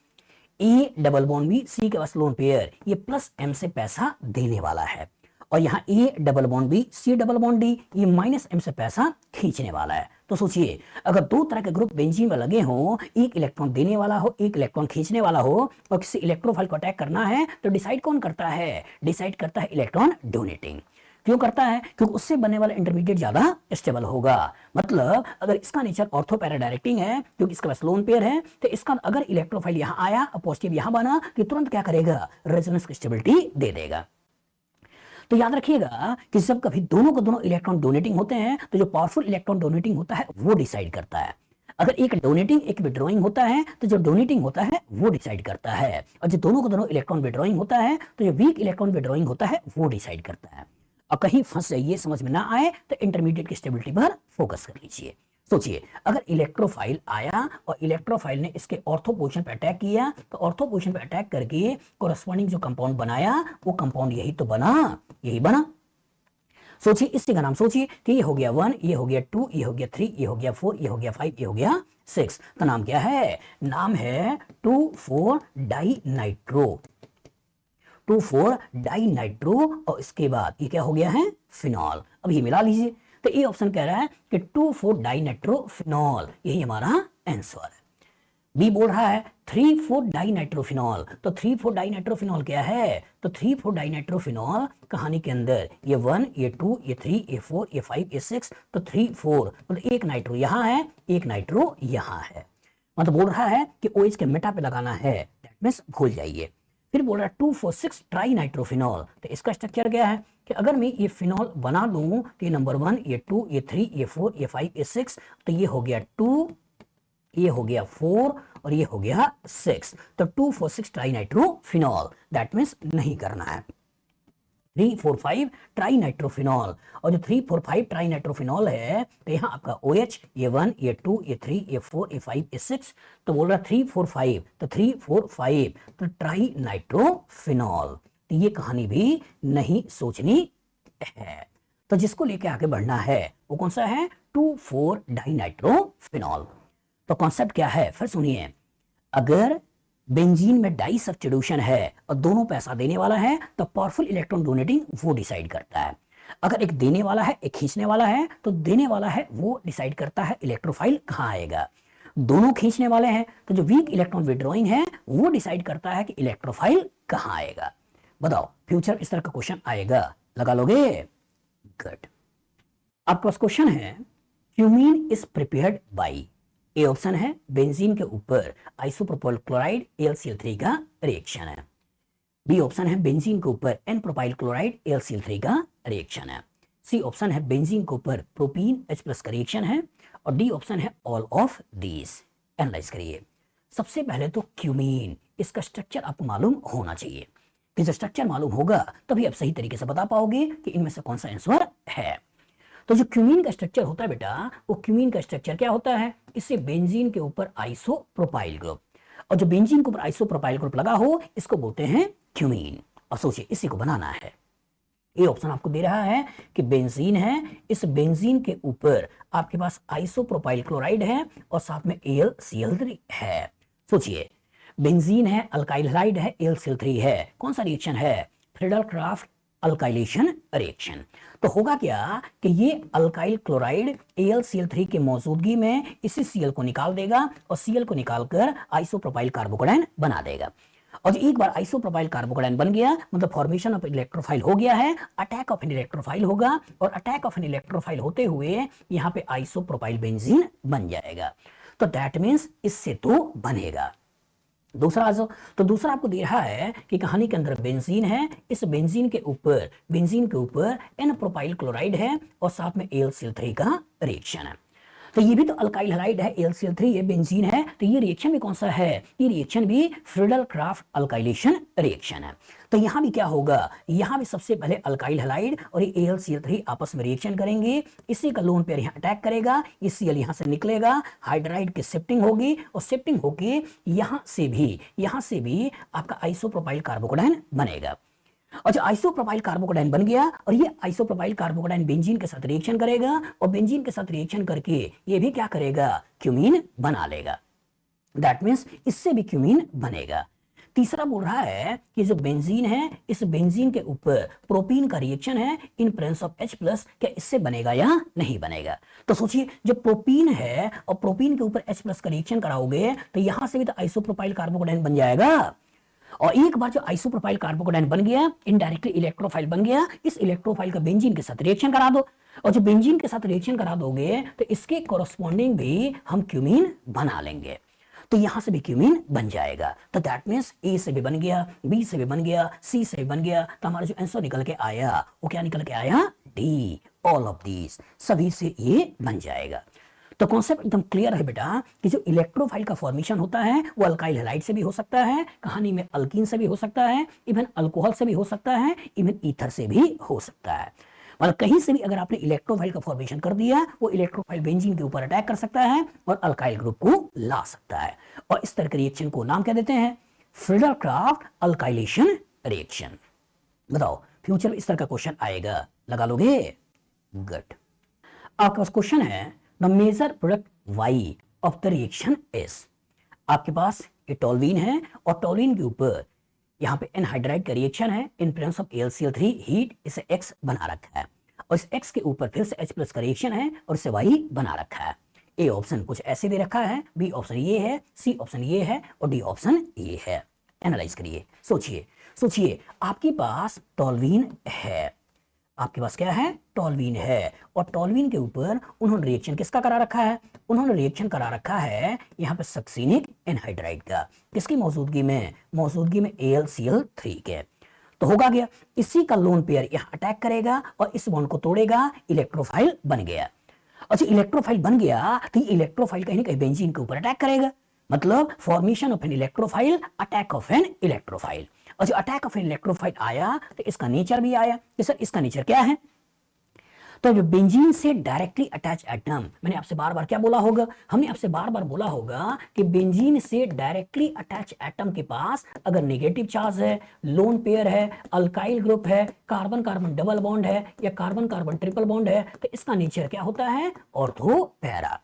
A double bond B, C के पास लोन पेयर, ये प्लस M से पैसा देने वाला है और यहाँ A double bond B, C double bond D, ये माइनस M से पैसा खींचने वाला है। तो सोचिए, अगर दो तरह के ग्रुप बेंजीन में लगे हो, एक इलेक्ट्रॉन देने वाला हो, एक इलेक्ट्रॉन खींचने वाला हो और किसी इलेक्ट्रोफाइल को अटैक करना है, तो डिसाइड कौन करता है? डिसाइड करता है इलेक्ट्रॉन डोनेटिंग। क्यों करता है? क्योंकि उससे बनने वाला इंटरमीडिएट ज्यादा स्टेबल होगा। मतलब अगर इसका नेचर ऑर्थो पैरा डायरेक्टिंग है, क्योंकि इसके पास लोन पेयर है, तो इसका अगर इलेक्ट्रोफाइल यहाँ आया और पॉजिटिव यहाँ बना, तो तुरंत क्या करेगा? रेजोनेंस की स्टेबिलिटी दे देगा। तो याद रखिएगा कि जब कभी दोनों को दोनों इलेक्ट्रॉन डोनेटिंग होते हैं, तो जो पावरफुल इलेक्ट्रॉन डोनेटिंग होता है वो डिसाइड करता है। अगर एक डोनेटिंग एक विड्रॉइंग होता है, तो जो डोनेटिंग होता है वो डिसाइड करता है, और जो दोनों को दोनों इलेक्ट्रॉन विड्रॉइंग होता है, तो जो वीक इलेक्ट्रॉन विड्रॉइंग होता है वो डिसाइड करता है। और कहीं फंस जाइए, समझ में ना आए, तो इंटरमीडिएट की स्टेबिलिटी पर फोकस कर लीजिए। सोचिए, अगर इलेक्ट्रोफाइल आया और इलेक्ट्रोफाइल ने इसके ऑर्थो पोजीशन पे अटैक किया, तो ऑर्थो पोजीशन पे अटैक करके कोरस्पॉन्डिंग जो कंपाउंड बनाया, वो कंपाउंड यही तो बना, यही बना। सोचिए, इससे का नाम सोचिए कि ये हो गया 1, ये हो गया 2, ये हो गया 3, ये हो गया 4, ये हो गया 5, ये हो गया 6। तो नाम क्या है? नाम है 2,4 डाइनाइट्रो, 2,4 डाइनाइट्रो और इसके बाद ये क्या हो गया है? फिनॉल। अब ये मिला लीजिए, तो ये ऑप्शन कह रहा है कि 2,4 डाइनाइट्रोफिनॉल, यही हमारा आंसर है। बी बोल रहा है 3,4 डाइनाइट्रोफिनॉल, तो 3,4 डाइनाइट्रोफिनॉल क्या है? तो 3,4 डाइनाइट्रोफिनॉल कहानी के अंदर ये 1, ये 2, ये 3, ये 4, ये 5, ये 6, तो 3,4 मतलब एक नाइट्रो यहाँ है, एक नाइट्रो यहाँ है। मतलब बोल रहा है कि OH के मेटा पे लगाना है, दैट मींस भूल जाइए। फिर बोल रहा है 2,4,6 ट्राइनाइट्रोफिनॉल, तो इसका स्ट्रक्चर क्या है कि अगर मैं ये फिनॉल बना दूं, तो ये नंबर 1, ये 2, ये 3, ये 4, ये 5, ये 6, तो ये हो गया 2, ये हो गया 4 और ये हो गया 6, तो 2,4,6 ट्राइनाइट्रोफिनॉल, दैट मींस नहीं करना है। 3,4,5 ट्राइनाइट्रोफिनॉल, और जो 3,4,5 ट्राइनाइट्रोफिनॉल है, तो यहाँ आपका OH, ये 1, ये 2, ये 3, ये 4, ये 5, ये 6, तो बोल रहा 3,4,5, तो 3,4,5 तो ट्राइनाइट्रोफिनॉल। तो ये कहानी भी नहीं सोचनी है। तो जिसको लेके आगे बढ़ना है वो कौन सा है? 2,4 डाइनाइट्रोफिनॉल। तो कॉन्सेप्ट क्या है? फिर सुनिए, अगर बेंजीन में डाई सब्स्टिट्यूशन है और दोनों पैसा देने वाला है, तो पावरफुल इलेक्ट्रॉन डोनेटिंग वो डिसाइड करता है। अगर एक देने वाला है, एक खींचने वाला है, तो देने वाला है वो डिसाइड करता है इलेक्ट्रोफाइल कहां आएगा। दोनों खींचने वाले हैं, तो जो वीक इलेक्ट्रॉन विड्रॉइंग है वो डिसाइड करता है कि इलेक्ट्रोफाइल कहां आएगा। बताओ, फ्यूचर इस तरह का क्वेश्चन आएगा, लगा लोगे? गुड। आपके पास क्वेश्चन है, cumene is prepared by, A option है बेंजीन के ऊपर आइसोप्रोपाइल क्लोराइड AlCl3 का रिएक्शन है, बी ऑप्शन है बेंजीन के ऊपर एन प्रोपाइल क्लोराइड AlCl3 का रिएक्शन है, सी ऑप्शन है बेंजीन के ऊपर प्रोपीन H+ का रिएक्शन है और डी ऑप्शन है ऑल ऑफ दीज। एनालाइज करिए। सबसे पहले तो क्यूमीन, इसका स्ट्रक्चर आपको मालूम होना चाहिए, कि जब स्ट्रक्चर मालूम होगा तभी आप सही तरीके से बता पाओगे कि इनमें से कौन सा आंसर है। तो जो क्यूमीन का स्ट्रक्चर होता है बेटा, वो क्यूमीन का स्ट्रक्चर क्या होता है? इससे बेंजीन के ऊपर आइसोप्रोपाइल ग्रुप, और जो बेंजीन के ऊपर आइसोप्रोपाइल ग्रुप लगा हो इसको बोलते हैं क्यूमीन। और सोचिए, इसी को बनाना है। ये ऑप्शन आपको दे रहा है कि बेंजीन है, इस बेंजीन के ऊपर आपके पास आइसोप्रोपाइल क्लोराइड है और साथ में AlCl3 है। सोचिए, बेंजीन है, अल्काइल हैलाइड है, AlCl3 है, कौन सा रिएक्शन है? Friedel-Crafts alkylation reaction. तो होगा क्या कि ये अल्काइल क्लोराइड AlCl3 की मौजूदगी में इसी Cl को निकाल देगा और Cl को निकालकर आइसोप्रोपाइल कार्बोकेटाइन बना देगा। और एक बार आइसोप्रोपाइल कार्बोकेटाइन बन गया, मतलब फॉर्मेशन ऑफ इलेक्ट्रोफाइल हो गया है, अटैक ऑफ एन इलेक्ट्रोफाइल होगा और अटैक ऑफ एन इलेक्ट्रोफाइल होते हुए यहाँ पे आइसोप्रोपाइल बेंजीन बन जाएगा। तो दैट मींस इससे तो बनेगा। दूसरा आ जाओ, तो दूसरा आपको दे रहा है कि कहानी के अंदर बेंजीन है, इस बेंजीन के ऊपर एन प्रोपाइल क्लोराइड है और साथ में AlCl3 का रिएक्शन है। तो ये भी तो अल्काइल हैलाइड है, AlCl3 ये बेंजीन है, तो ये रिएक्शन भी कौन सा है, ये रिएक्शन भी फ्रीडल क्राफ्ट अल्काइलेशन रिएक्शन है। तो यहां भी क्या होगा, यहां भी सबसे पहले अल्काइल हैलाइड और ये AlCl3 आपस में रिएक्शन करेंगे, इसी का लोन पेयर यहां अटैक करेगा, ये Cl यहां से निकलेगा, हाइड्राइड की शिफ्टिंग होगी और शिफ्टिंग होके यहां से भी आपका आइसोप्रोपाइल कार्बोकोडाइन बनेगा। और जो आइसोप्रोपाइल कार्बोकोडाइन बन गया और ये आइसोप्रोपाइल कार्बोकोडाइन बेंजीन के साथ रिएक्शन करेगा और बेंजीन के साथ रिएक्शन करके ये भी क्या करेगा, क्यूमीन बना लेगा। दैट मींस इससे भी क्यूमीन बनेगा। तीसरा बोल रहा है कि जो बेंजीन है, इस बेंजीन के ऊपर प्रोपीन का रिएक्शन है इन प्रेजेंस ऑफ H+, क्या इससे बनेगा या नहीं बनेगा। तो सोचिए, जो प्रोपीन है और प्रोपीन के ऊपर H+ का रिएक्शन कराओगे तो यहां से भी तो आइसोप्रोपाइल कार्बोकोडाइन बन जाएगा। और एक बार जो आइसोप्रोपाइल कार्बोकोडाइन बन गया, इनडायरेक्टली इलेक्ट्रोफाइल बन गया, इस इलेक्ट्रोफाइल का बेंजीन के साथ रिएक्शन करा दो और जो बेंजीन के साथ रिएक्शन करा दोगे तो इसके कोरोस्पोंडिंग भी हम क्यूमीन बना लेंगे, तो यहां से भी क्यूमीन बन जाएगा। तो दैट मींस ए से भी बन गया, बी से भी बन गया, सी से भी बन गया, तो हमारा जो आंसर निकल के आया वो क्या निकल के आया, डी, ऑल ऑफ दीज, सभी से ये बन जाएगा। तो कॉन्सेप्ट एकदम क्लियर है बेटा कि जो इलेक्ट्रोफाइल का फॉर्मेशन होता है वो अल्काइल हैलाइड से भी हो सकता है, कहानी में अल्कीन से भी हो सकता है, इवन अल्कोहल से भी हो सकता है, इवन ईथर से भी हो सकता है। मतलब कहीं से भी अगर आपने इलेक्ट्रोफाइल का फॉर्मेशन कर दिया, वो इलेक्ट्रोफाइल बेंजीन के ऊपर अटैक कर सकता है और अल्काइल ग्रुप को ला सकता है। और इस तरह के रिएक्शन को नाम क्या देते हैं, फ्रीडल क्राफ्ट अल्काइलेशन रिएक्शन। बताओ फ्यूचर में इस तरह का क्वेश्चन आएगा, लगा लोगे, गुड। आपके पास क्वेश्चन है, the major product Y of the reaction is. आपके पास ये टोल्यूइन है और टोल्यूइन के ऊपर यहाँ पे एनहाइड्राइड का रिएक्शन है इन प्रेजेंस ऑफ AlCl3 हीट, इसे X बना रखा है और इस X के ऊपर फिर से H+ का रिएक्शन है और इसे Y बना रखा है। ए ऑप्शन कुछ ऐसे दे रखा है, बी ऑप्शन ये है, सी ऑप्शन ये है और डी ऑप्शन ये है। एनालाइज करिए, सोचिए आपके पास टोल्यूइन है, आपके पास क्या है, टोल्यूइन है और टोल्यूइन के ऊपर उन्होंने रिएक्शन किसका करा रखा है, उन्होंने रिएक्शन करा रखा है यहाँ पे सक्सिनिक एनहाइड्राइड का, किसकी मौजूदगी में AlCl3 के। तो होगा गया, इसी का लोन पेयर यहाँ अटैक करेगा और इस बॉन्ड को तोड़ेगा, इलेक्ट्रोफाइल बन गया। अच्छा इलेक्ट्रोफाइल बन गया तो इलेक्ट्रोफाइल कहीं ना कहीं बेंजीन के ऊपर अटैक करेगा, मतलब formation of an electrophile, attack of an electrophile. और जो अटैक ऑफ एन इलेक्ट्रोफाइल आया तो इसका नेचर भी आया कि सर इसका नेचर क्या है। तो जो बेंजीन से डायरेक्टली अटैच एटम, मैंने आपसे बार बार क्या बोला होगा, हमने आपसे बार बार बोला होगा कि बेंजीन से डायरेक्टली अटैच एटम के पास अगर नेगेटिव चार्ज है, लोन पेयर है, अल्काइल ग्रुप है, कार्बन कार्बन डबल बॉन्ड है या कार्बन कार्बन ट्रिपल बॉन्ड है, तो इसका नेचर क्या होता है, ऑर्थो पैरा।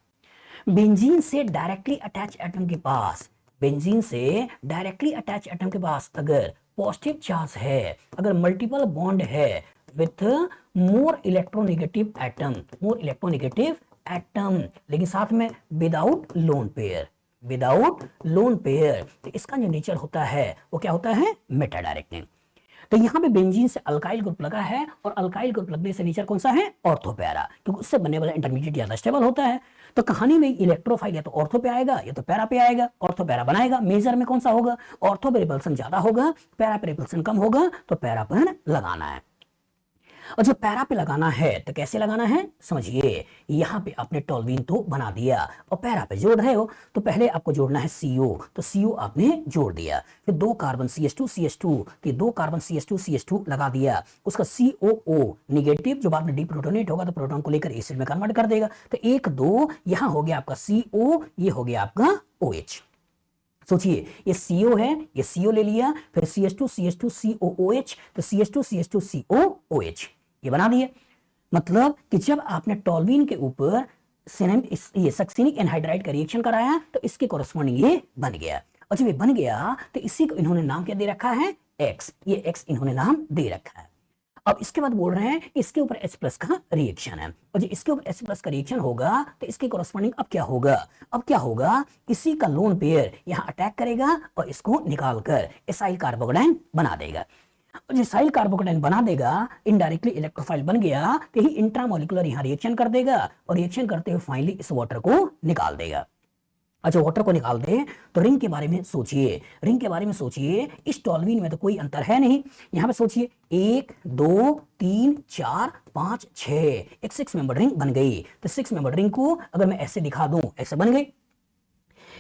बेंजीन से डायरेक्टली अटैच एटम के पास, बेंजीन से डायरेक्टली अटैच एटम के पास अगर पॉजिटिव चार्ज है, अगर मल्टीपल बॉन्ड है विथ मोर इलेक्ट्रोनेगेटिव एटम, लेकिन साथ में विदाउट लोन पेयर, तो इसका जो नेचर होता है वो क्या होता है, मेटा डायरेक्टिंग। तो यहाँ पे बेंजीन से अल्काइल ग्रुप लगा है और अल्काइल ग्रुप लगने से नेचर कौन सा है, ऑर्थो पैरा, क्योंकि उससे बनने वाला इंटरमीडिएट ज्यादा स्टेबल होता है। तो कहानी में इलेक्ट्रोफाइल या तो ऑर्थो पे आएगा या तो पैरा पे आएगा, ऑर्थो पैरा बनाएगा। मेजर में कौन सा होगा, ऑर्थो पे रिपल्सन ज्यादा होगा, पैरा पे रिपल्सन कम होगा, तो पैरा पर लगाना है। और जब पैरा पे लगाना है तो कैसे लगाना है, समझिए, यहाँ पे आपने टोल्यूइन तो बना दिया और पैरा पे जोड़ रहे हो, तो पहले आपको जोड़ना है CO, तो CO आपने जोड़ दिया, फिर 2 कार्बन CH2 कि 2 कार्बन CH2 लगा दिया, उसका COO नेगेटिव जो बाद में डीप्रोटोनेट होगा तो प्रोटॉन को लेकर एसिड में कन्वर्ट कर देगा, तो 1 2 यहाँ हो गया आपका CO, ये हो गया आपका OH। सोचिए ये CO है, ये CO ले लिया, फिर CH2 COOH, तो CH2 COOH ये बना दिए। मतलब कि जब आपने टोल्यूइन के ऊपर ये सक्सिनिक एनहाइड्राइड का रिएक्शन कराया तो इसके कोरस्पॉन्डिंग ये बन गया, और जब ये बन गया तो इसी को इन्होंने नाम क्या दे रखा है, X, ये X इन्होंने नाम दे रखा है। अब इसके बाद बोल रहे हैं इसके ऊपर H+ का रिएक्शन है, और जब इसके ऊपर H+ का रिएक्शन होगा तो इसके कोरस्पॉन्डिंग अब क्या होगा, इसी का लोन पेयर यहाँ अटैक करेगा और इसको निकालकर एसाइल कार्बोकोडाइन बना देगा। और जो एसाइल कार्बोकोडाइन बना देगा, इनडायरेक्टली इलेक्ट्रोफाइल बन गया, तो ही इंट्रामोलिकुलर यहाँ रिएक्शन कर देगा और रिएक्शन करते हुए फाइनली इस वाटर को निकाल देगा। अच्छा वाटर को निकाल दे तो रिंग के बारे में सोचिए, रिंग के बारे में सोचिए। इस टॉलवीन में तो कोई अंतर है नहीं। यहां पे सोचिए 1 2 3 4 5 6, एक 6 मेंबर रिंग बन गई। तो 6 मेंबर रिंग को अगर मैं ऐसे दिखा दूं, ऐसे बन गई।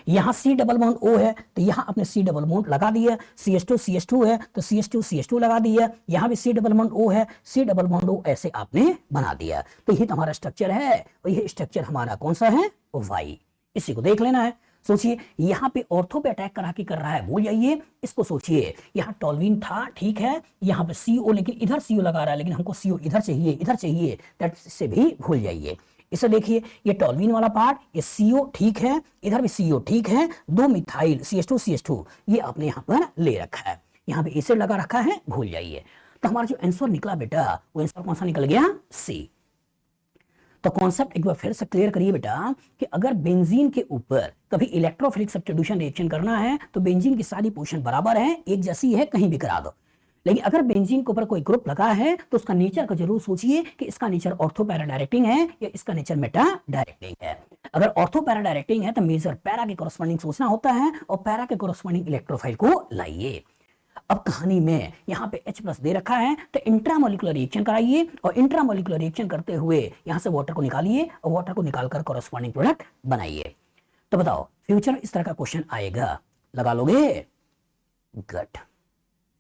यहां C डबल बॉन्ड O है तो यहां आपने C डबल बॉन्ड लगा दिया। CH2 है तो CH2 लगा दिया। यहां भी C डबल बॉन्ड O है, C डबल बॉन्ड O ऐसे आपने बना दिया। तो ये तो हमारा स्ट्रक्चर है और ये स्ट्रक्चर हमारा कौन सा है? Y। इसी को देख लेना है। सोचिए यहां पे ऑर्थो पे अटैक करा के कर रहा है, भूल जाइए इसको। सोचिए यहां टॉलवीन था, ठीक है, यहां पे CO, लेकिन इधर CO लगा रहा है, लेकिन हमको CO इधर चाहिए, इधर चाहिए, दैट से भी भूल जाइए। इसे देखिए ये टॉलवीन वाला पार्ट, ये CO ठीक है, इधर भी CO ठीक है, 2 मिथाइल CH2 ये आपने यहां पर ले रखा है, यहां पे एसिड लगा रखा है, भूल जाइए। तो हमारा जो आंसर निकला बेटा, वो आंसर कौन सा निकल गया? C। तो कॉन्सेप्ट एक बार फिर से क्लियर करिए बेटा कि अगर बेंजीन के ऊपर कभी इलेक्ट्रोफिलिक सब्स्टिट्यूशन रिएक्शन करना है तो बेंजीन की सारी पोजीशन बराबर है, एक जैसी है, कहीं भी करा दो। लेकिन अगर बेंजीन के ऊपर कोई ग्रुप लगा है तो उसका नेचर का जरूर सोचिए कि इसका नेचर ऑर्थो पैरा डायरेक्टिंग है या इसका नेचर मेटा डायरेक्टिंग है। अगर ऑर्थो पैरा डायरेक्टिंग है तो मेजर पैरा के कोरस्पॉन्डिंग सोचना होता है और पैरा के कोरस्पॉन्डिंग इलेक्ट्रोफाइल को लाइए। अब कहानी में यहां पे H+ दे रखा है तो इंट्रामोलिकुलर रिएक्शन कराइए और इंट्रामोलिकुलर रिएक्शन करते हुए यहां से वाटर को निकालिए और वाटर को निकालकर कोरस्पॉन्डिंग प्रोडक्ट बनाइए। तो बताओ फ्यूचर में इस तरह का क्वेश्चन आएगा, लगा लोगे? गुड।